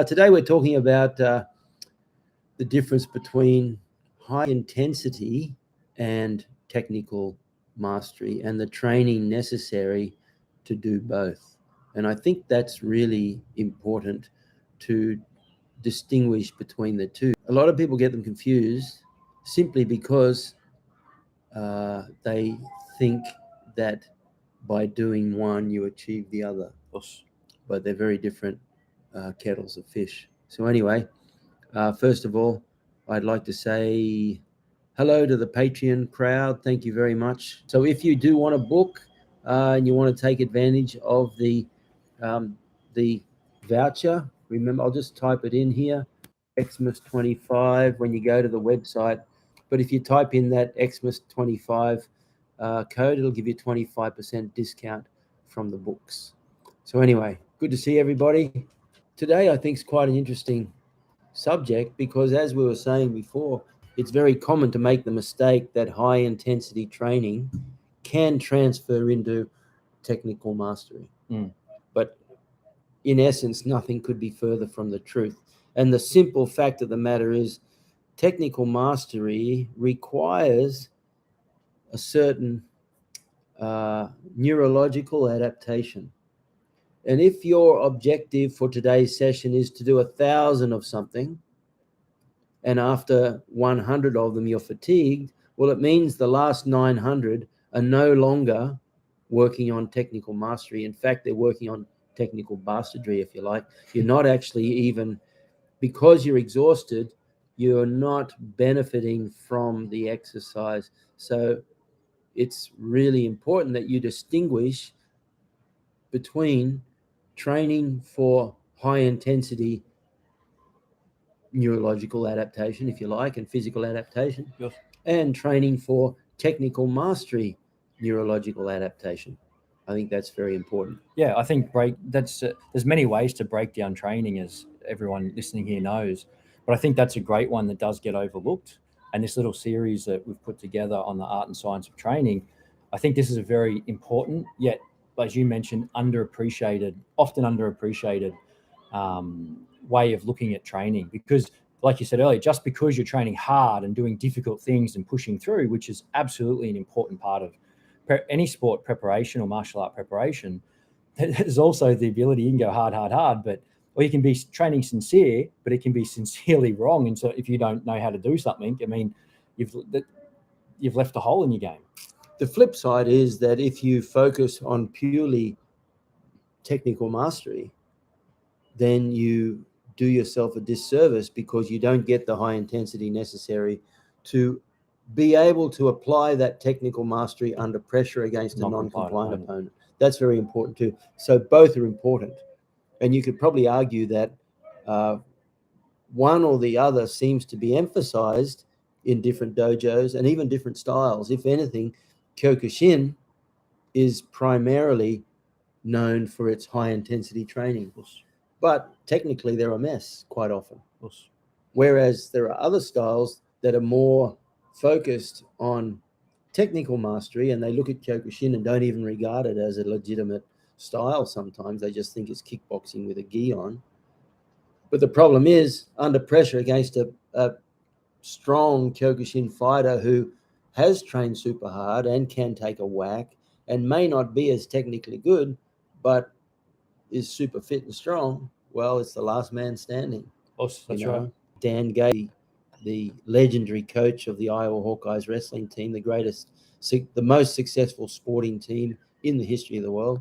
Today we're talking about the difference between high intensity and technical mastery and the training necessary to do both. And I think that's really important to distinguish between the two. A lot of people get them confused simply because they think that by doing one you achieve the other. But they're very different kettles of fish. So anyway, first of all, I'd like to say hello to the Patreon crowd. Thank you very much. So if you do want a book and you want to take advantage of the voucher, remember, I'll just type it in here, Xmas 25 when you go to the website. But if you type in that Xmas 25 code, it'll give you 25% discount from the books. So anyway, good to see everybody. Today I think is quite an interesting subject because, as we were saying before, it's very common to make the mistake that high intensity training can transfer into technical mastery. But in essence, nothing could be further from the truth. And the simple fact of the matter is technical mastery requires a certain neurological adaptation. And if your objective for today's session is to do 1,000 of something, and after 100 of them you're fatigued, well, it means the last 900 are no longer working on technical mastery. In fact, they're working on technical bastardry, if you like. You're not actually even, because you're exhausted, you're not benefiting from the exercise. So it's really important that you distinguish between training for high intensity neurological adaptation, if you like, and physical adaptation, Yes. and training for technical mastery neurological adaptation. I think that's very important. Yeah, I think there's many ways to break down training, as everyone listening here knows, but I think that's a great one that does get overlooked. And this little series that we've put together on the art and science of training, I think this is a very important, yet, as you mentioned, often underappreciated way of looking at training. Because, like you said earlier, just because you're training hard and doing difficult things and pushing through, which is absolutely an important part of any sport preparation or martial art preparation, there's also the ability, you can go hard, but, or you can be training sincere, but it can be sincerely wrong. And so if you don't know how to do something, I mean, you've left a hole in your game. The flip side is that if you focus on purely technical mastery, then you do yourself a disservice because you don't get the high intensity necessary to be able to apply that technical mastery under pressure against a non-compliant opponent. That's very important too. So both are important. And you could probably argue that one or the other seems to be emphasized in different dojos and even different styles. If anything, Kyokushin is primarily known for its high intensity training. But technically they're a mess quite often. Whereas there are other styles that are more focused on technical mastery, and they look at Kyokushin and don't even regard it as a legitimate style sometimes. They just think it's kickboxing with a gi on. But the problem is, under pressure against a strong Kyokushin fighter who has trained super hard and can take a whack and may not be as technically good, but is super fit and strong, well, it's the last man standing. That's right. Dan Gay, the legendary coach of the Iowa Hawkeyes wrestling team, the most successful sporting team in the history of the world,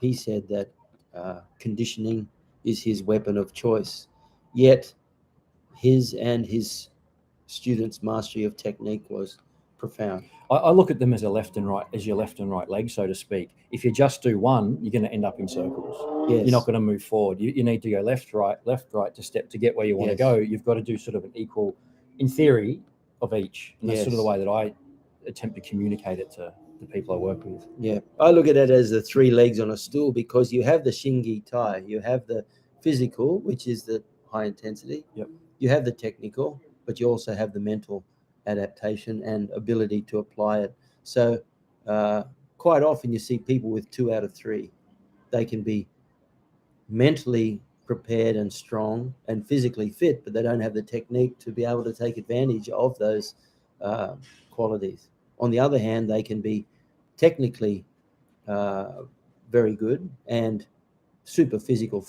he said that conditioning is his weapon of choice. Yet his and his students' mastery of technique was profound. I look at them as your left and right leg, so to speak. If you just do one, you're going to end up in circles. Yes. You're not going to move forward. You need to go left, right to get where you want to go. You've got to do sort of an equal, in theory, of each. And that's sort of the way that I attempt to communicate it to the people I work with. Yeah, I look at it as the three legs on a stool, because you have the shingi tai, you have the physical, which is the high intensity. Yep. You have the technical, but you also have the mental adaptation and ability to apply it. So quite often you see people with 2 out of 3. They can be mentally prepared and strong and physically fit, but they don't have the technique to be able to take advantage of those qualities. On the other hand, they can be technically very good and super physically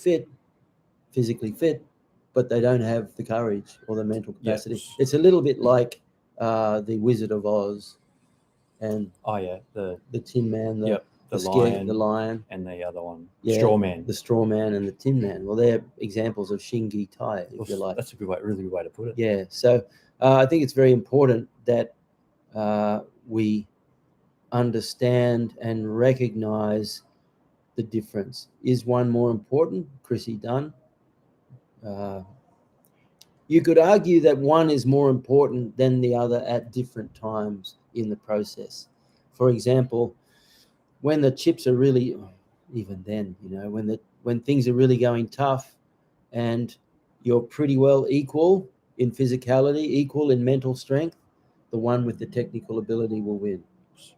fit, but they don't have the courage or the mental capacity. Yes. It's a little bit like the Wizard of Oz and the Tin Man, the the lion, and the other one, yeah, Straw Man. the Straw Man and the Tin Man. Well, they're examples of Shingi Tai, if you like. That's a good way, really good way to put it. Yeah. So I think it's very important that we understand and recognize the difference. Is one more important? Chrissy Dunn. You could argue that one is more important than the other at different times in the process. For example, when the chips are really, even then, when things are really going tough and you're pretty well equal in physicality, equal in mental strength, the one with the technical ability will win.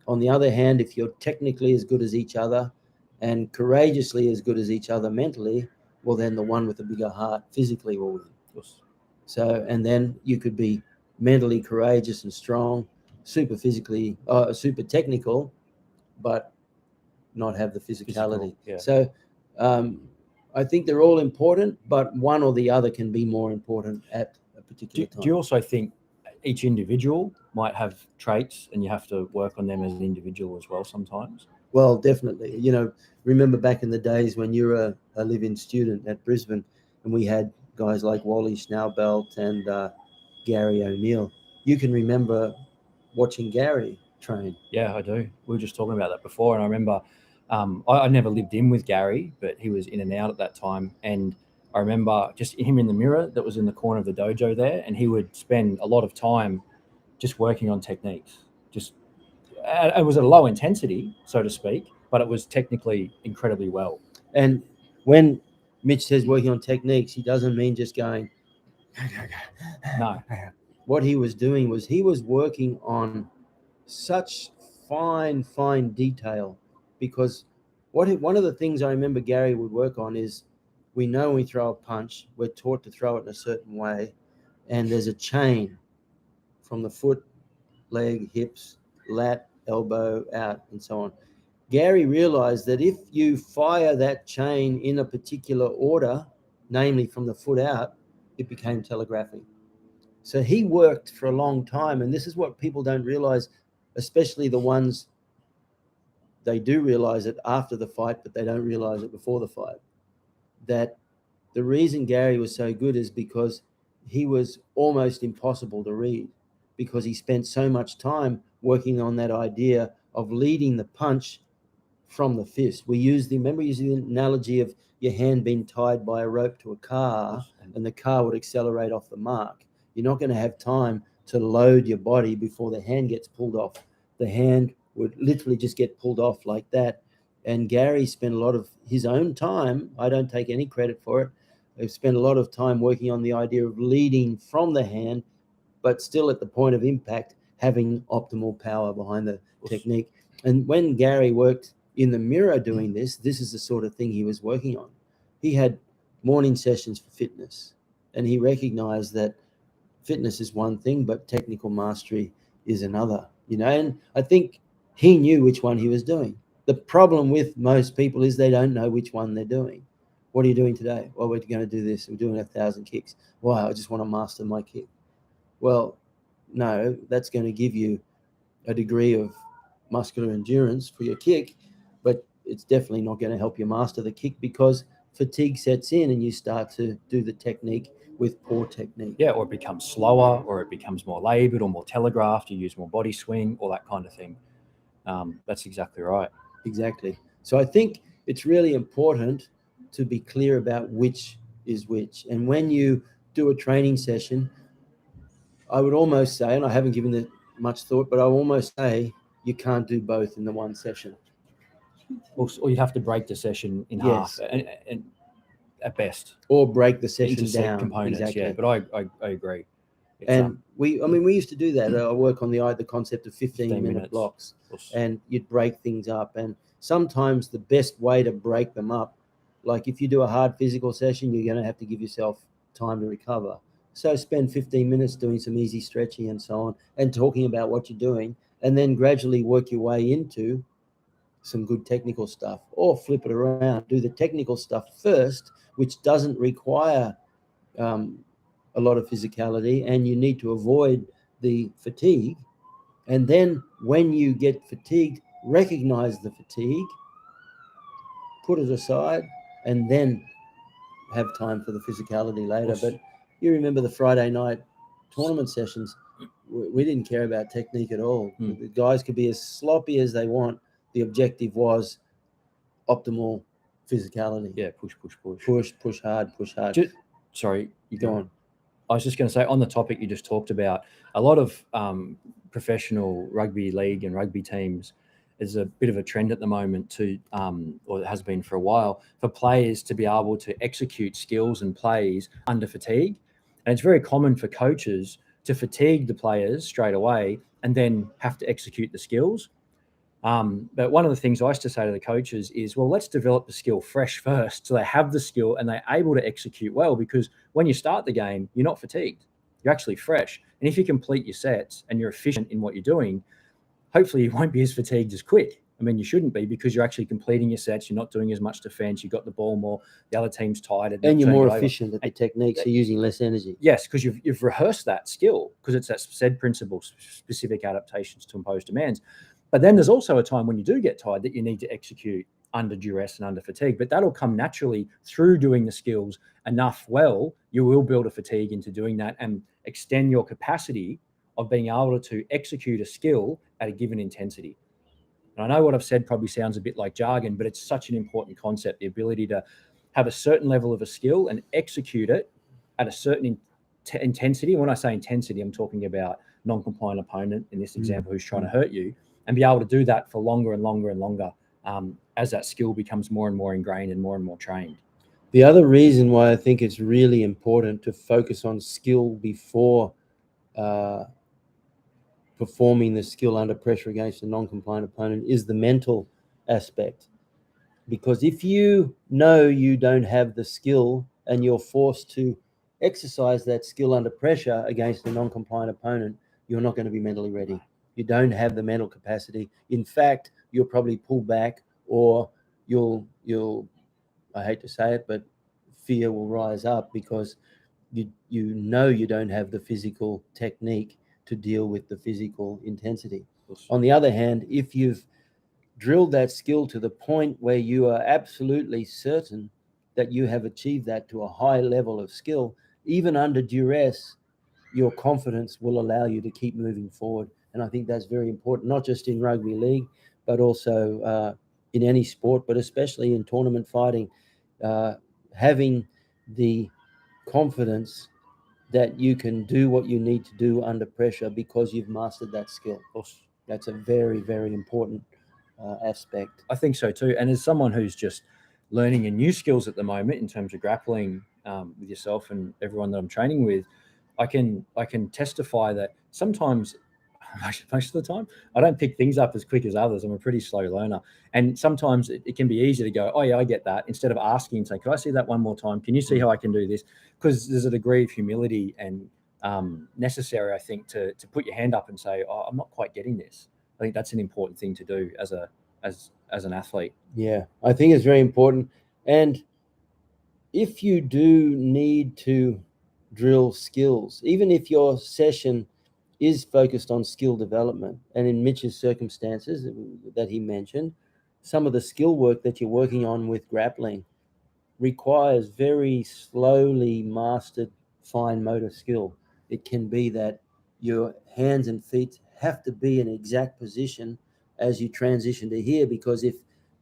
On the other hand, if you're technically as good as each other and courageously as good as each other mentally, well, then the one with the bigger heart physically will win. So, and then you could be mentally courageous and strong, super technical, but not have the physicality. Yeah. So, I think they're all important, but one or the other can be more important at a particular time. Do you also think each individual might have traits and you have to work on them as an individual as well sometimes? Well, definitely. Remember back in the days when you were a live-in student at Brisbane and we had guys like Wally Schnaubelt and Gary O'Neill. You can remember watching Gary train. Yeah, I do. We were just talking about that before, and I remember I never lived in with Gary, but he was in and out at that time. And I remember just him in the mirror that was in the corner of the dojo there, and he would spend a lot of time just working on techniques. It was at a low intensity, so to speak, but it was technically incredibly well. And when Mitch says working on techniques, he doesn't mean just going. No. What he was doing was he was working on such fine detail, because one of the things I remember Gary would work on is, we know when we throw a punch, we're taught to throw it in a certain way, and there's a chain from the foot, leg, hips, lat, elbow, out, and so on. Gary realized that if you fire that chain in a particular order, namely from the foot out, it became telegraphic. So he worked for a long time, and this is what people don't realize, especially the ones, they do realize it after the fight, but they don't realize it before the fight, that the reason Gary was so good is because he was almost impossible to read, because he spent so much time working on that idea of leading the punch from the fist. Remember using the analogy of your hand being tied by a rope to a car, and the car would accelerate off the mark. You're not going to have time to load your body before the hand gets pulled off. The hand would literally just get pulled off like that. And Gary spent a lot of his own time, I don't take any credit for it, he spent a lot of time working on the idea of leading from the hand, but still at the point of impact, having optimal power behind the technique. And when Gary worked in the mirror doing this is the sort of thing he was working on. He had morning sessions for fitness, and he recognized that fitness is one thing, but technical mastery is another, and I think he knew which one he was doing. The problem with most people is they don't know which one they're doing. What are you doing today? Well, we're going to do this. We're doing 1,000 kicks. Wow, I just want to master my kick. Well, no, that's going to give you a degree of muscular endurance for your kick, but it's definitely not going to help you master the kick, because fatigue sets in and you start to do the technique with poor technique. Yeah, or it becomes slower, or it becomes more labored or more telegraphed. You use more body swing, all that kind of thing. That's exactly right. Exactly. So I think it's really important to be clear about which is which. And when you do a training session, I would almost say, and I haven't given it much thought, but I almost say you can't do both in the one session. Or you have to break the session in half, and at best, or break the session into down. components. Exactly. Yeah, but I agree. And we used to do that. I work on the concept of 15-minute blocks, and you'd break things up. And sometimes the best way to break them up Like if you do a hard physical session, you're going to have to give yourself time to recover. So spend 15 minutes doing some easy stretching and so on, and talking about what you're doing, and then gradually work your way into some good technical stuff, or flip it around. Do the technical stuff first, which doesn't require a lot of physicality, and you need to avoid the fatigue. And then when you get fatigued, recognize the fatigue, put it aside, and then have time for the physicality later. But you remember the Friday night tournament sessions, we didn't care about technique at all. The guys could be as sloppy as they want. The objective was optimal physicality. Yeah, push hard. Sorry, you go on. I was just going to say, on the topic you just talked about, a lot of professional rugby league and rugby teams, is a bit of a trend at the moment to, or it has been for a while, for players to be able to execute skills and plays under fatigue. And it's very common for coaches to fatigue the players straight away and then have to execute the skills. But one of the things I used to say to the coaches is, well, let's develop the skill fresh first, so they have the skill and they're able to execute well, because when you start the game, you're not fatigued. You're actually fresh. And if you complete your sets and you're efficient in what you're doing, hopefully you won't be as fatigued as quick. I mean, you shouldn't be, because you're actually completing your sets. You're not doing as much defense. You've got the ball more. The other team's tired. And you're more efficient at the techniques. You're using less energy. Yes, because you've rehearsed that skill, because it's that said principle, specific adaptations to impose demands. But then there's also a time when you do get tired that you need to execute under duress and under fatigue. But that'll come naturally through doing the skills enough well. You will build a fatigue into doing that and extend your capacity of being able to execute a skill at a given intensity. And I know what I've said probably sounds a bit like jargon, but it's such an important concept, the ability to have a certain level of a skill and execute it at a certain intensity. And when I say intensity, I'm talking about non-compliant opponent, in this example, who's trying to hurt you, and be able to do that for longer and longer and longer as that skill becomes more and more ingrained and more trained. The other reason why I think it's really important to focus on skill before performing the skill under pressure against a non-compliant opponent is the mental aspect. Because if you know you don't have the skill and you're forced to exercise that skill under pressure against a non-compliant opponent, you're not going to be mentally ready. You don't have the mental capacity. In fact, you'll probably pull back, or you'll I hate to say it, but fear will rise up, because you know you don't have the physical technique to deal with the physical intensity. On the other hand, if you've drilled that skill to the point where you are absolutely certain that you have achieved that to a high level of skill, even under duress, your confidence will allow you to keep moving forward. And I think that's very important, not just in rugby league, but also in any sport, but especially in tournament fighting, having the confidence that you can do what you need to do under pressure because you've mastered that skill. That's a very, very important aspect. I think so too. And as someone who's just learning new skills at the moment in terms of grappling with yourself and everyone that I'm training with, I can testify that sometimes, most of the time, I don't pick things up as quick as others. I'm a pretty slow learner. And sometimes it can be easy to go, oh yeah, I get that, instead of asking and saying, can I see that one more time? Can you see how I can do this? Because there's a degree of humility and necessary, I think, to put your hand up and say, oh, I'm not quite getting this. I think that's an important thing to do as an athlete. Yeah, I think it's very important. And if you do need to drill skills, even if your session is focused on skill development, and in Mitch's circumstances that he mentioned, some of the skill work that you're working on with grappling requires very slowly mastered fine motor skill. It can be that your hands and feet have to be in exact position as you transition to here, because if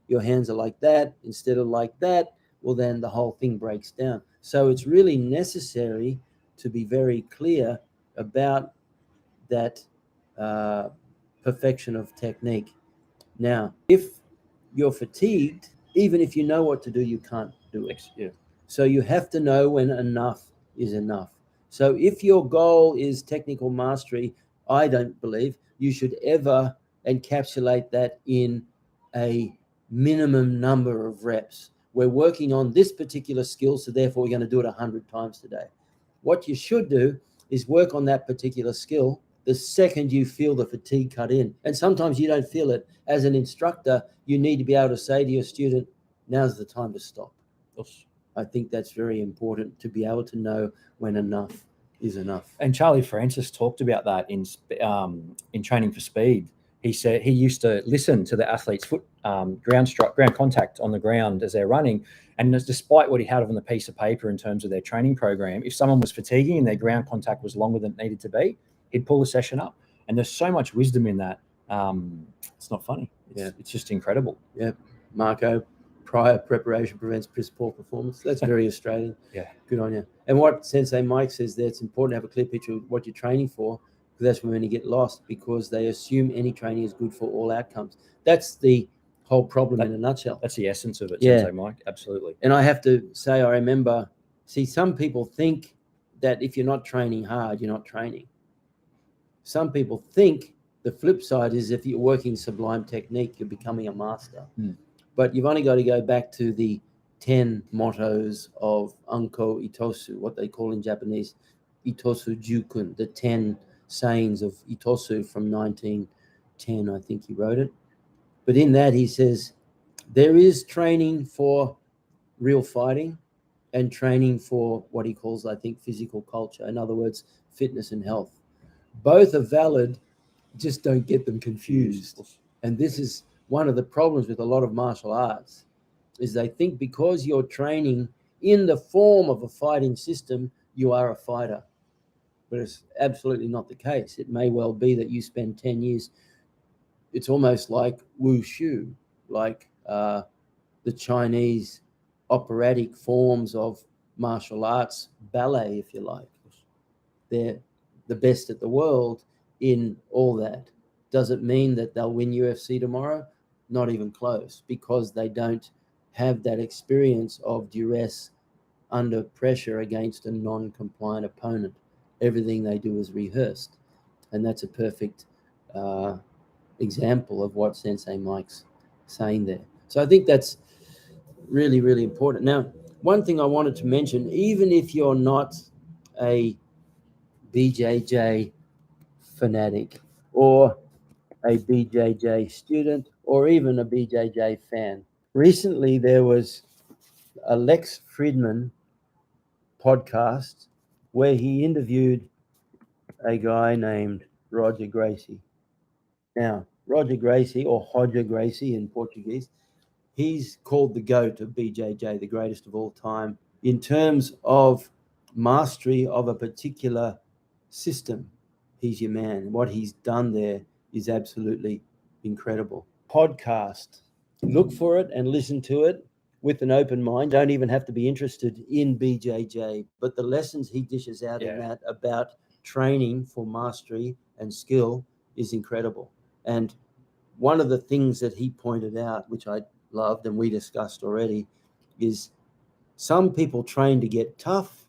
your hands are like that instead of like that, well, then the whole thing breaks down. So it's really necessary to be very clear about that perfection of technique. Now, if you're fatigued, even if you know what to do, you can't do it. Yeah. So you have to know when enough is enough. So if your goal is technical mastery, I don't believe you should ever encapsulate that in a minimum number of reps. we're working on this particular skill, so therefore we're going to do it 100 times today. What you should do is work on that particular skill the second you feel the fatigue cut in. And sometimes you don't feel it. As an instructor, you need to be able to say to your student, now's the time to stop. I think that's very important, to be able to know when enough is enough. And Charlie Francis talked about that in Training for Speed. He said he used to listen to the athlete's foot ground contact on the ground as they're running, and despite what he had on the piece of paper in terms of their training program, if someone was fatiguing and their ground contact was longer than it needed to be, he'd pull the session up. And there's so much wisdom in that. It's not funny. It's just incredible. Yeah, Marco, prior preparation prevents piss poor performance. That's very Australian. Yeah, good on you. And what Sensei Mike says there, it's important to have a clear picture of what you're training for, because that's when you get lost, because they assume any training is good for all outcomes. That's the whole problem in a nutshell. That's the essence of it, Sensei Mike. Absolutely. And I have to say, I remember, some people think that if you're not training hard, you're not training. Some people think the flip side is if you're working sublime technique, you're becoming a master. But you've only got to go back to the 10 mottos of Unko Itosu, what they call in Japanese Itosu Jukun, the 10 sayings of Itosu from 1910, I think he wrote it. But in that he says, there is training for real fighting and training for what he calls, I think, physical culture. In other words, fitness and health. Both are valid, just don't get them confused. And this is one of the problems with a lot of martial arts, is they think because you're training in the form of a fighting system, you are a fighter. But it's absolutely not the case. It may well be that you spend 10 years, it's almost like wushu, like the Chinese operatic forms of martial arts, ballet, if you like. They're the best at the world in all that. Does it mean that they'll win UFC tomorrow? Not even close, because they don't have that experience of duress under pressure against a non-compliant opponent. Everything they do is rehearsed. And that's a perfect example of what Sensei Mike's saying there. So I think that's really, really important. Now, one thing I wanted to mention, even if you're not a BJJ fanatic or a BJJ student or even a BJJ fan, recently there was a Lex Fridman podcast where he interviewed a guy named Roger Gracie. Now, Roger Gracie, or Roger Gracie in Portuguese, he's called the GOAT of BJJ, the greatest of all time, in terms of mastery of a particular system. He's your man. What he's done there is absolutely incredible. Podcast. Look for it and listen to it with an open mind. Don't even have to be interested in BJJ, but the lessons he dishes out in that about training for mastery and skill is incredible. And one of the things that he pointed out, which I loved and we discussed already, is some people train to get tough,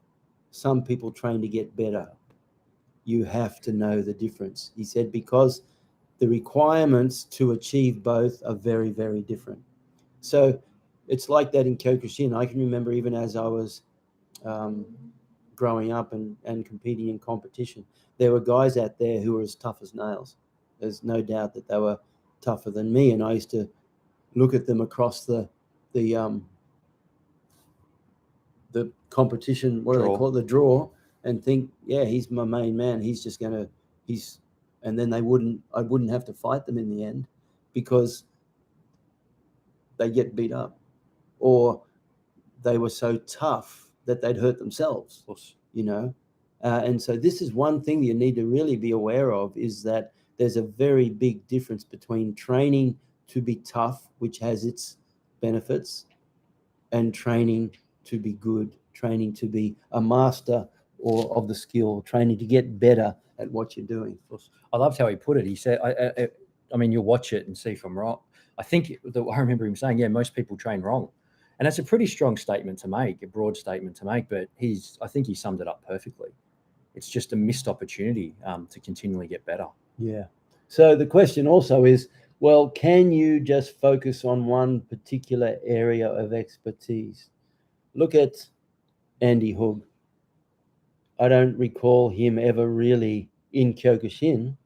some people train to get better. You have to know the difference. He said, because the requirements to achieve both are very, very different. So it's like that in Kyokushin. I can remember even as I was growing up and competing in competition, there were guys out there who were as tough as nails. There's no doubt that they were tougher than me. And I used to look at them across the competition, what do they call it, the draw, and think, yeah, he's my main man. He's just gonna, and then I wouldn't have to fight them in the end because they get beat up, or they were so tough that they'd hurt themselves, you know. And so this is one thing you need to really be aware of, is that there's a very big difference between training to be tough, which has its benefits, and training to be good, training to be a master or of the skill, training to get better at what you're doing. I loved how he put it. He said, I mean, you'll watch it and see if I'm wrong. I remember him saying, most people train wrong. And that's a pretty strong statement to make, a broad statement to make, but I think he summed it up perfectly. It's just a missed opportunity to continually get better. Yeah. So the question also is, Well, can you just focus on one particular area of expertise? Look at Andy Hug. I don't recall him ever really in Kyokushin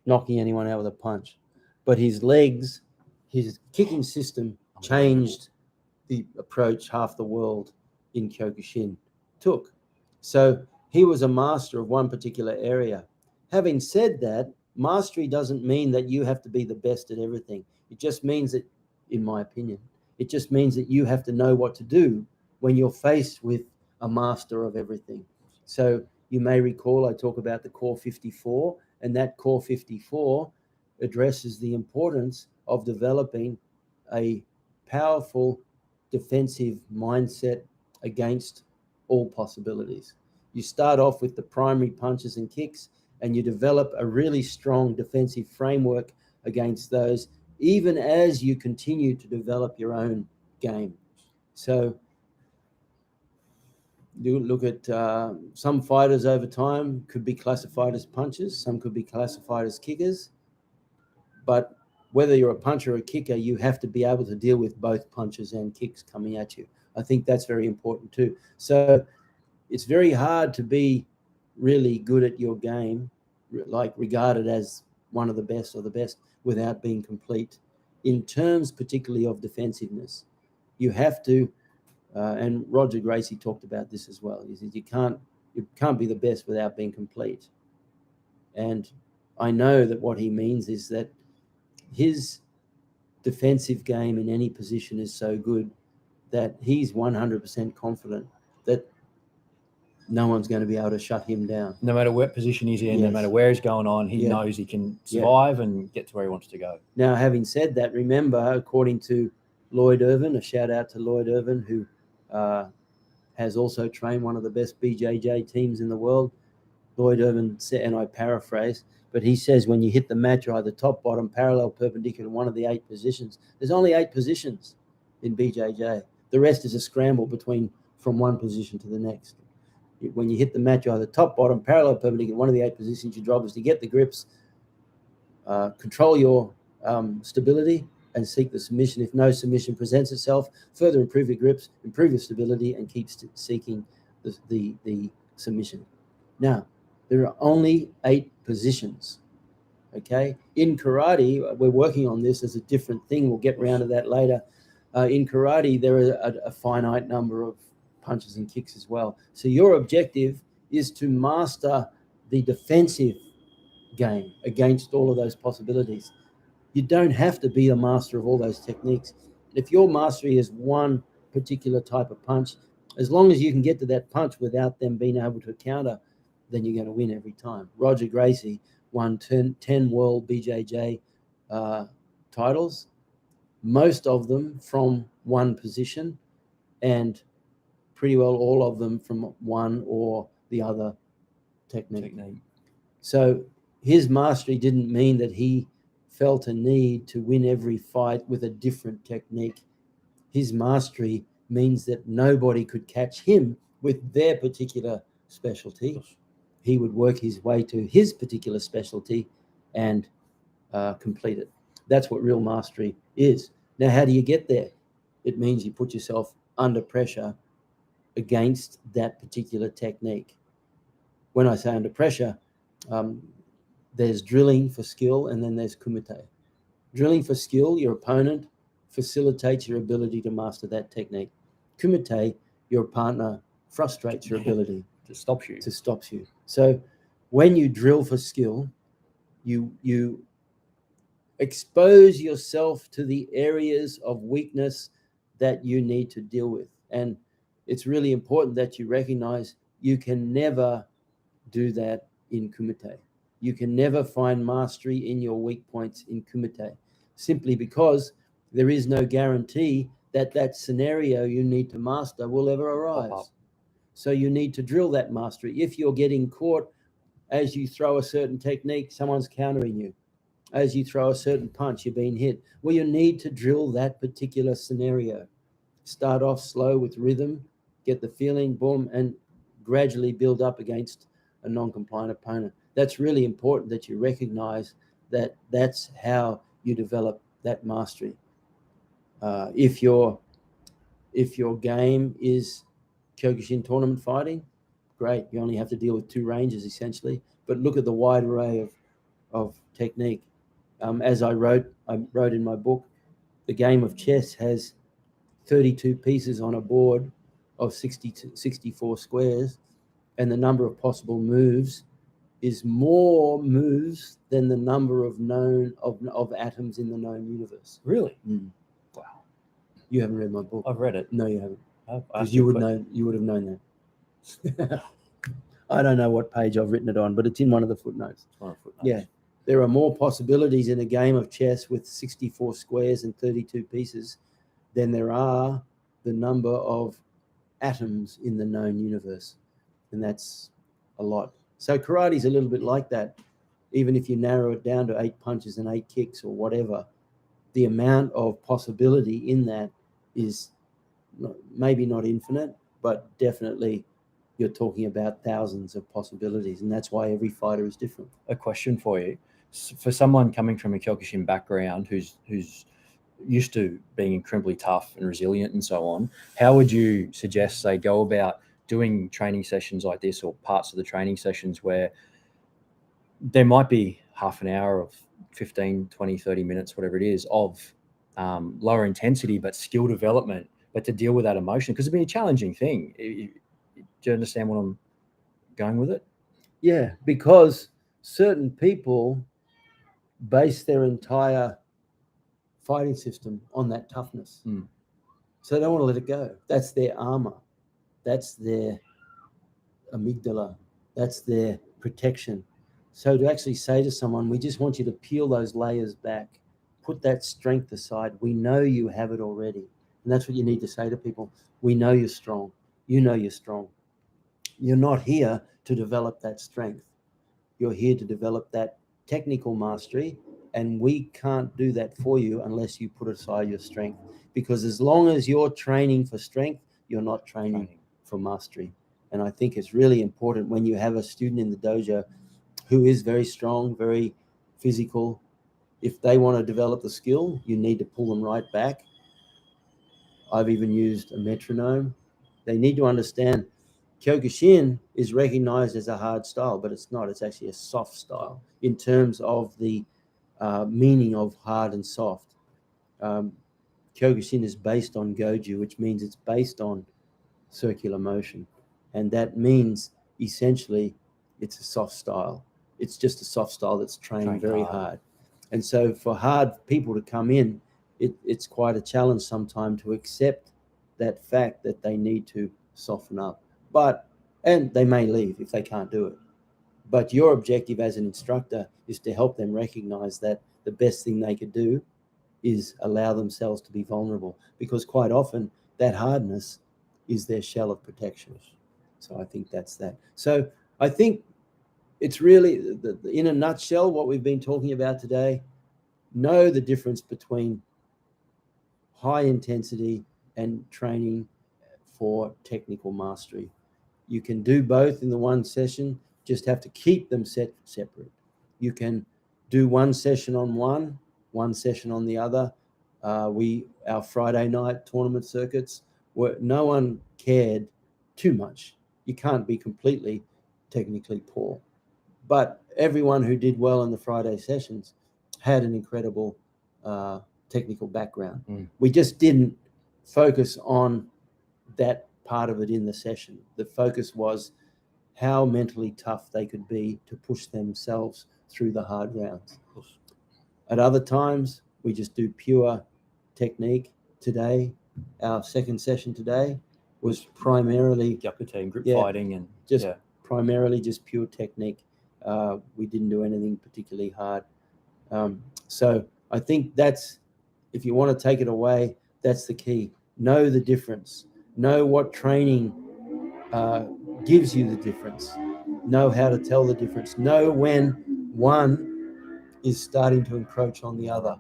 knocking anyone out with a punch. But his legs, his kicking system changed the approach half the world in Kyokushin took. So he was a master of one particular area. Having said that, mastery doesn't mean that you have to be the best at everything. It just means that, in my opinion, it just means that you have to know what to do when you're faced with a master of everything. So you may recall I talk about the core 54, and that core 54 addresses the importance of developing a powerful defensive mindset against all possibilities. You start off with the primary punches and kicks, and you develop a really strong defensive framework against those, even as you continue to develop your own game. So you look at some fighters over time could be classified as punchers, some could be classified as kickers, but whether you're a puncher or a kicker, you have to be able to deal with both punches and kicks coming at you. I think that's very important too. So it's very hard to be really good at your game, like regarded as one of the best or the best, without being complete in terms particularly of defensiveness. You have to, and Roger Gracie talked about this as well. He said you can't be the best without being complete. And I know that what he means is that his defensive game in any position is so good that he's 100% confident that no one's going to be able to shut him down. No matter what position he's in, no Yes. matter where he's going on, he Yeah. knows he can survive and get to where he wants to go. Now, having said that, remember, according to Lloyd Irvin, a shout out to Lloyd Irvin, who has also trained one of the best BJJ teams in the world. Lloyd Irvin said, and I paraphrase, but he says when you hit the mat, you're either top, bottom, parallel, perpendicular, one of the 8 positions. There's only 8 positions in BJJ. The rest is a scramble from one position to the next. When you hit the mat, you're either top, bottom, parallel, perpendicular, one of the 8 positions. Your job is to get the grips, control your stability, and seek the submission. If no submission presents itself, further improve your grips, improve your stability, and keep seeking the submission. Now, there are only 8 positions, okay? In karate, we're working on this as a different thing. We'll get around to that later. In karate, there are a finite number of punches and kicks as well. So your objective is to master the defensive game against all of those possibilities. You don't have to be a master of all those techniques. If your mastery is one particular type of punch, as long as you can get to that punch without them being able to counter, then you're going to win every time. Roger Gracie won 10 world BJJ titles, most of them from one position, and pretty well all of them from one or the other technique. So his mastery didn't mean that he felt a need to win every fight with a different technique. His mastery means that nobody could catch him with their particular specialty. He would work his way to his particular specialty and complete it. That's what real mastery is. Now, how do you get there? It means you put yourself under pressure against that particular technique. When I say under pressure, there's drilling for skill, and then there's kumite. Drilling for skill, your opponent facilitates your ability to master that technique. Kumite, your partner frustrates your ability to stop you. So when you drill for skill, you expose yourself to the areas of weakness that you need to deal with. And it's really important that you recognize you can never do that in kumite. You can never find mastery in your weak points in kumite, simply because there is no guarantee that that scenario you need to master will ever arise. So you need to drill that mastery. If you're getting caught as you throw a certain technique, someone's countering you. As you throw a certain punch, you're being hit. Well, you need to drill that particular scenario. Start off slow with rhythm, get the feeling, boom, and gradually build up against a non-compliant opponent. That's really important that you recognize that that's how you develop that mastery. If your game is Kyokushin tournament fighting, great. You only have to deal with 2 ranges essentially. But look at the wide array of technique. As I wrote in my book, the game of chess has 32 pieces on a board of 64 squares, and the number of possible moves is more moves than the number of known of atoms in the known universe. Really? Wow. You haven't read my book. I've read it. No, you haven't. Because Because you would have known that. I don't know what page I've written it on, but it's in one of the footnotes. Yeah. There are more possibilities in a game of chess with 64 squares and 32 pieces than there are the number of atoms in the known universe. And that's a lot. So karate's a little bit like that. Even if you narrow it down to 8 punches and 8 kicks or whatever, the amount of possibility in that is maybe not infinite, but definitely you're talking about thousands of possibilities. And that's why every fighter is different. A question for you. For someone coming from a Kyokushin background who's used to being incredibly tough and resilient and so on, how would you suggest they go about doing training sessions like this, or parts of the training sessions where there might be half an hour of 15, 20, 30 minutes, whatever it is, of lower intensity but skill development, but to deal with that emotion? Because it'd be a challenging thing. Do you understand what I'm going with it? Yeah, because certain people base their entire fighting system on that toughness. So they don't want to let it go. That's their armor. That's their amygdala. That's their protection. So to actually say to someone, we just want you to peel those layers back, put that strength aside. We know you have it already. And that's what you need to say to people. We know you're strong. You know you're strong. You're not here to develop that strength. You're here to develop that technical mastery, and we can't do that for you unless you put aside your strength. Because as long as you're training for strength, you're not training for mastery. And I think it's really important when you have a student in the dojo who is very strong, very physical. If they want to develop the skill, you need to pull them right back. I've even used a metronome. They need to understand Kyokushin is recognized as a hard style, but it's not. It's actually a soft style in terms of the meaning of hard and soft. Kyokushin is based on Goju, which means it's based on circular motion. And that means essentially it's a soft style. It's just a soft style that's trained very hard. And so for hard people to come in, it's quite a challenge sometimes to accept that fact that they need to soften up. And they may leave if they can't do it. But your objective as an instructor is to help them recognize that the best thing they could do is allow themselves to be vulnerable, because quite often that hardness is their shell of protection. So I think that's that. So I think it's really, in a nutshell, what we've been talking about today. Know the difference between high intensity and training for technical mastery. You can do both in the one session, just have to keep them separate. You can do one session on one session on the other. Our Friday night tournament circuits, where no one cared too much. You can't be completely technically poor. But everyone who did well in the Friday sessions had an incredible technical background. We just didn't focus on that part of it in the session. The focus was how mentally tough they could be to push themselves through the hard rounds. At other times, we just do pure technique. Today, our second session today was primarily Gyakuten, grip fighting, and primarily just pure technique. We didn't do anything particularly hard. So I think that's, if you want to take it away, that's the key. Know the difference. Know what training gives you the difference. Know how to tell the difference. Know when one is starting to encroach on the other.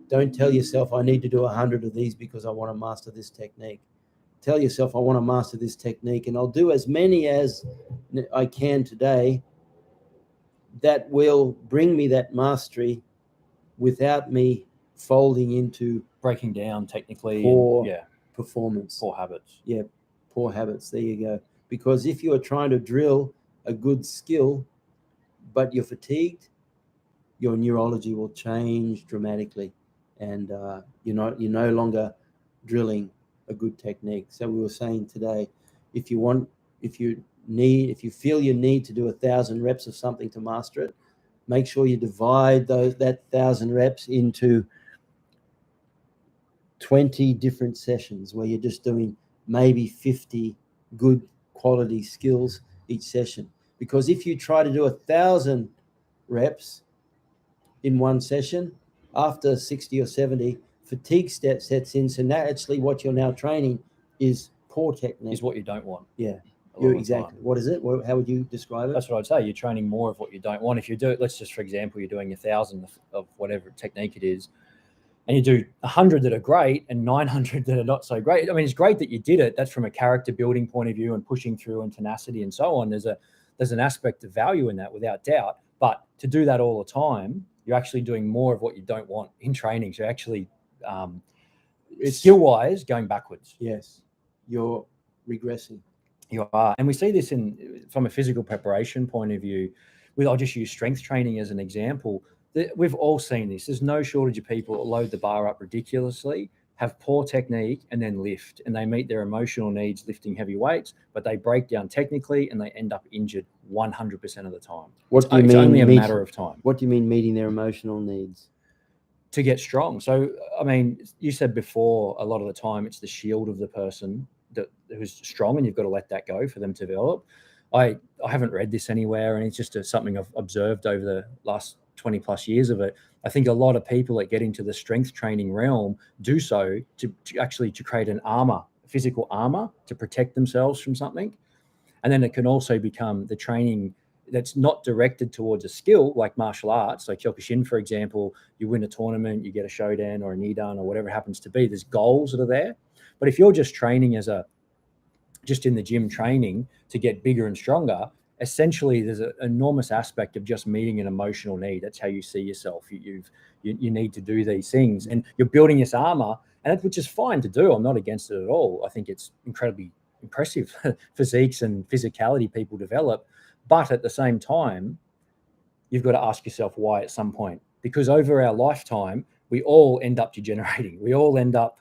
Don't tell yourself, I need to do 100 of these because I want to master this technique. Tell yourself, I want to master this technique, and I'll do as many as I can today that will bring me that mastery without me folding into breaking down technically poor and performance. poor habits. Yeah, poor habits. There you go. Because if you are trying to drill a good skill, but you're fatigued, your neurology will change dramatically, and you're no longer drilling a good technique. So we were saying today, if you feel you need to do 1,000 reps of something to master it, make sure you divide that 1,000 reps into 20 different sessions where you're just doing maybe 50 good quality skills each session. Because if you try to do 1,000 reps in one session, after 60 or 70, fatigue sets in. So naturally what you're now training is poor technique. Is what you don't want. Yeah. You're exactly. What is it? How would you describe it? That's what I'd say. You're training more of what you don't want. If you do, let's just, for example, you're doing 1,000 of whatever technique it is, and you do 100 that are great and 900 that are not so great. I mean, it's great that you did it. That's from a character building point of view and pushing through and tenacity and so on. There's an aspect of value in that without doubt. But to do that all the time, you're actually doing more of what you don't want in training. So you're actually, skill-wise, going backwards. Yes, you're regressing. You are. And we see this from a physical preparation point of view. I'll just use strength training as an example. We've all seen this. There's no shortage of people that load the bar up ridiculously, have poor technique, and then lift. And they meet their emotional needs lifting heavy weights, but they break down technically and they end up injured 100% of the time. What do you mean? It's only a matter of time. What do you mean meeting their emotional needs? To get strong. So, I mean, you said before, a lot of the time it's the shield of the person who's strong, and you've got to let that go for them to develop. I haven't read this anywhere, and it's just something I've observed over the last 20 plus years of it. I think a lot of people that get into the strength training realm do so to create an armor, physical armor, to protect themselves from something. And then it can also become the training that's not directed towards a skill like martial arts. So Kyokushin, for example, you win a tournament, you get a shodan or a nidan or whatever it happens to be. There's goals that are there. But if you're just training just in the gym training to get bigger and stronger, essentially there's an enormous aspect of just meeting an emotional need. That's how you see yourself. You need to do these things, and you're building this armor, and which is fine to do. I'm not against it at all. I think it's incredibly impressive physiques and physicality people develop. But at the same time, you've got to ask yourself why at some point, because over our lifetime, we all end up degenerating. We all end up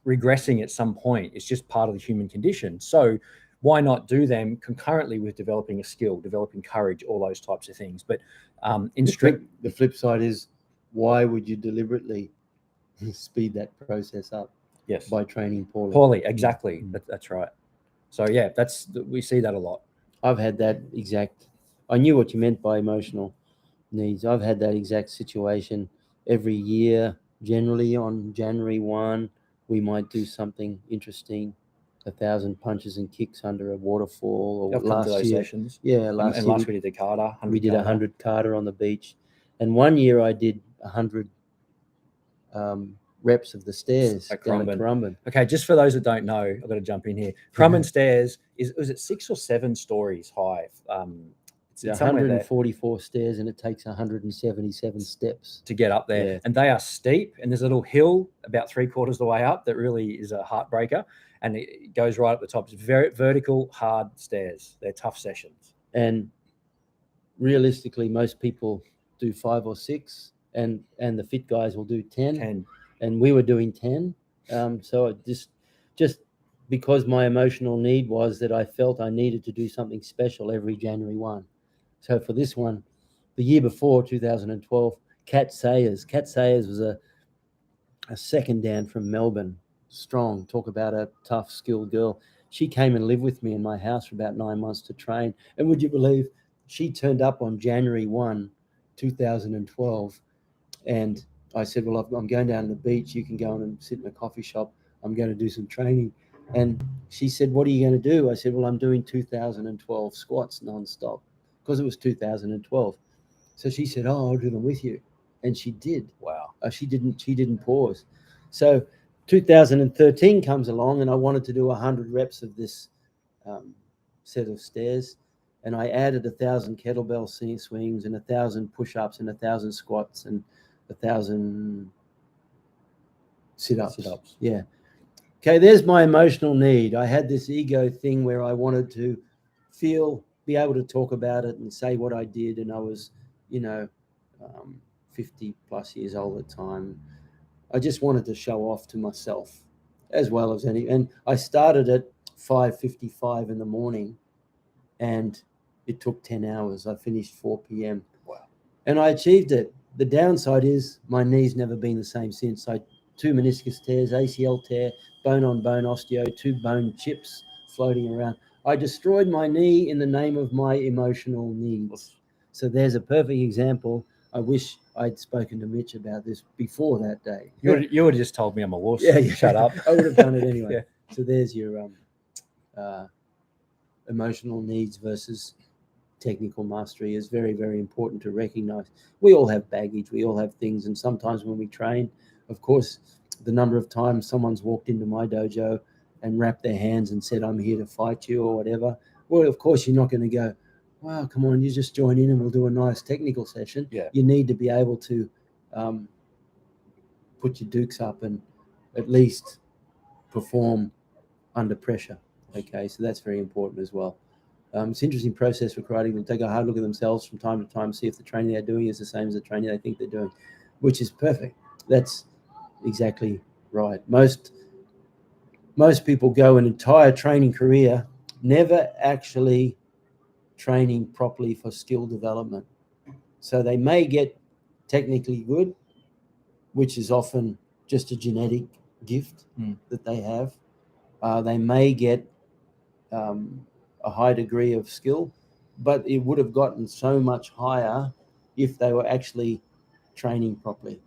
regressing at some point. It's just part of the human condition. So why not do them concurrently with developing a skill, developing courage, all those types of things? But the flip side is, why would you deliberately speed that process up? Yes, by training poorly. Poorly, exactly. That's right. So yeah, we see that a lot. I've had that exact. I knew what you meant by emotional needs. I've had that exact situation every year. Generally, on January 1, we might do something interesting. 1,000 punches and kicks under a waterfall. Or I've come to those sessions. Yeah, last year we did the kata. We did 100 kata on the beach, and one year I did 100 reps of the stairs down at Currumbin. Okay, just for those that don't know, I've got to jump in here. Currumbin stairs was it 6 or 7 stories high? It's 144 stairs, and it takes 177 steps to get up there. Yeah. And they are steep, and there's a little hill about 3/4 of the way up that really is a heartbreaker, and it goes right up the top. It's very vertical, hard stairs. They're tough sessions. And realistically, most people do 5 or 6, and the fit guys will do 10. And we were doing 10. So it just because my emotional need was that I felt I needed to do something special every January 1. So for this one, the year before, 2012, Kat Sayers was a second dan from Melbourne, strong, talk about a tough, skilled girl. She came and lived with me in my house for about 9 months to train. And would you believe, she turned up on January 1, 2012, and I said, well, I'm going down to the beach. You can go on and sit in a coffee shop. I'm going to do some training. And she said, what are you going to do? I said, well, I'm doing 2012 squats nonstop, because it was 2012. So she said, oh, I'll do them with you. And she did. Wow. She didn't pause. So 2013 comes along, and I wanted to do 100 reps of this set of stairs. And I added 1,000 kettlebell swings and 1,000 push-ups and 1,000 squats and 1,000 sit-ups. Sit-ups. Yeah. Okay, there's my emotional need. I had this ego thing where I wanted to be able to talk about it and say what I did, and I was, 50 plus years old at the time. I just wanted to show off to myself as well as and I started at 5:55 in the morning, and it took 10 hours. I finished 4 p.m. Wow. And I achieved it. The downside is my knee's never been the same since. 2 meniscus tears, ACL tear, bone-on-bone osteo, 2 bone chips floating around. I destroyed my knee in the name of my emotional needs. So there's a perfect example. I wish I'd spoken to Mitch about this before that day. You would have just told me I'm a wuss. Yeah. Shut up. I would have done it anyway. Yeah. So there's your emotional needs versus technical mastery is very, very important to recognize. We all have baggage. We all have things. And sometimes when we train, of course, the number of times someone's walked into my dojo and wrapped their hands and said, I'm here to fight you or whatever. Well, of course, you're not going to go, wow, come on, you just join in and we'll do a nice technical session. Yeah. You need to be able to put your dukes up and at least perform under pressure. Okay, so that's very important as well. It's an interesting process for karate. They'll take a hard look at themselves from time to time, see if the training they're doing is the same as the training they think they're doing, which is perfect. That's exactly right. Most people go an entire training career never actually training properly for skill development. So they may get technically good, which is often just a genetic gift that they have. They may get a high degree of skill, but it would have gotten so much higher if they were actually training properly.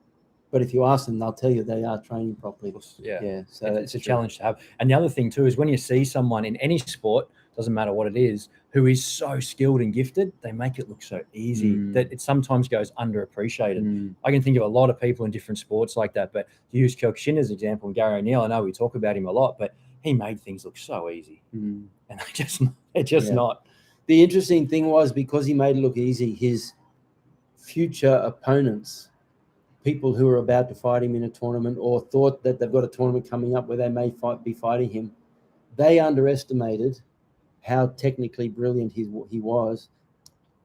But if you ask them, they'll tell you they are training properly. Yeah. So it's a challenge to have. And the other thing too is when you see someone in any sport, doesn't matter what it is, who is so skilled and gifted, they make it look so easy that it sometimes goes underappreciated. I can think of a lot of people in different sports like that, but to use Kyokushin as an example, and Gary O'Neill, I know we talk about him a lot, but he made things look so easy. And they're just not. The interesting thing was, because he made it look easy, his future opponents, people who are about to fight him in a tournament or thought that they've got a tournament coming up where they may be fighting him, they underestimated how technically brilliant he was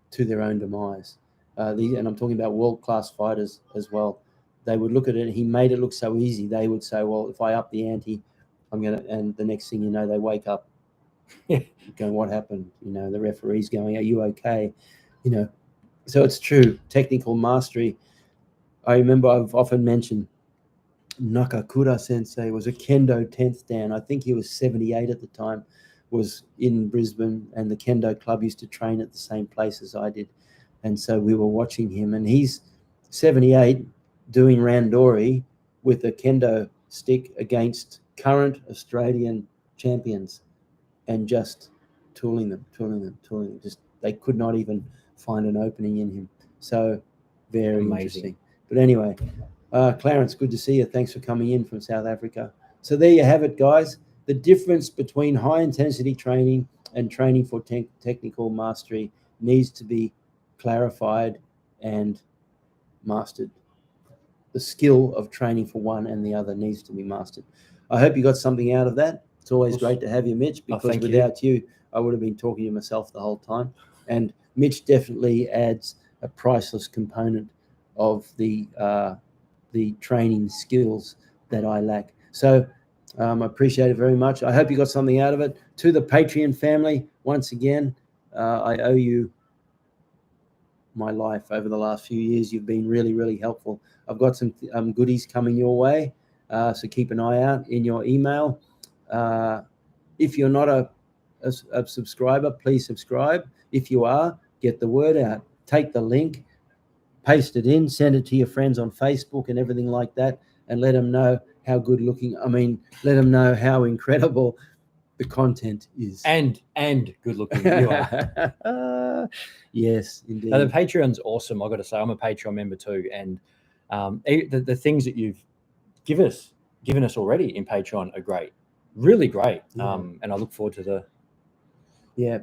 to their own demise. And I'm talking about world-class fighters as well. They would look at it, and he made it look so easy. They would say, well, if I up the ante, and the next thing you know, they wake up going, what happened? The referee's going, are you okay? So it's true. Technical mastery. I remember I've often mentioned Nakakura Sensei was a kendo 10th dan. I think he was 78 at the time, was in Brisbane, and the kendo club used to train at the same place as I did. And so we were watching him, and he's 78 doing randori with a kendo stick against current Australian champions and just tooling them. Just they could not even find an opening in him. So very interesting. But anyway, Clarence, good to see you. Thanks for coming in from South Africa. So there you have it, guys. The difference between high-intensity training and training for technical mastery needs to be clarified and mastered. The skill of training for one and the other needs to be mastered. I hope you got something out of that. It's always great to have you, Mitch, because without you, I would have been talking to myself the whole time. And Mitch definitely adds a priceless component of the training skills that I lack. So I appreciate it very much. I hope you got something out of it. To the Patreon family, once again, I owe you my life over the last few years. You've been really, really helpful. I've got some goodies coming your way, so keep an eye out in your email. If you're not a subscriber, please subscribe. If you are, get the word out. Take the link, paste it in, send it to your friends on Facebook and everything like that, and let them know how good looking, let them know how incredible the content is. And good looking you are. Yes, indeed. Now, the Patreon's awesome. I've got to say, I'm a Patreon member too. And the things that you've given us already in Patreon are great. Really great. Yeah. And I look forward to the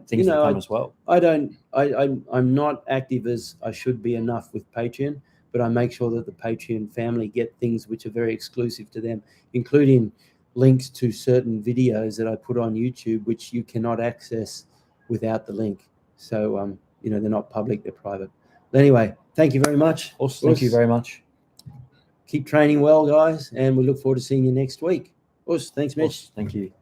things that come as well. I'm not active as I should be enough with Patreon, but I make sure that the Patreon family get things which are very exclusive to them, including links to certain videos that I put on YouTube, which you cannot access without the link. So, they're not public, they're private. But anyway, thank you very much. Also, thank you very much. Keep training well, guys, and we look forward to seeing you next week. Thanks, Mitch. Thank you.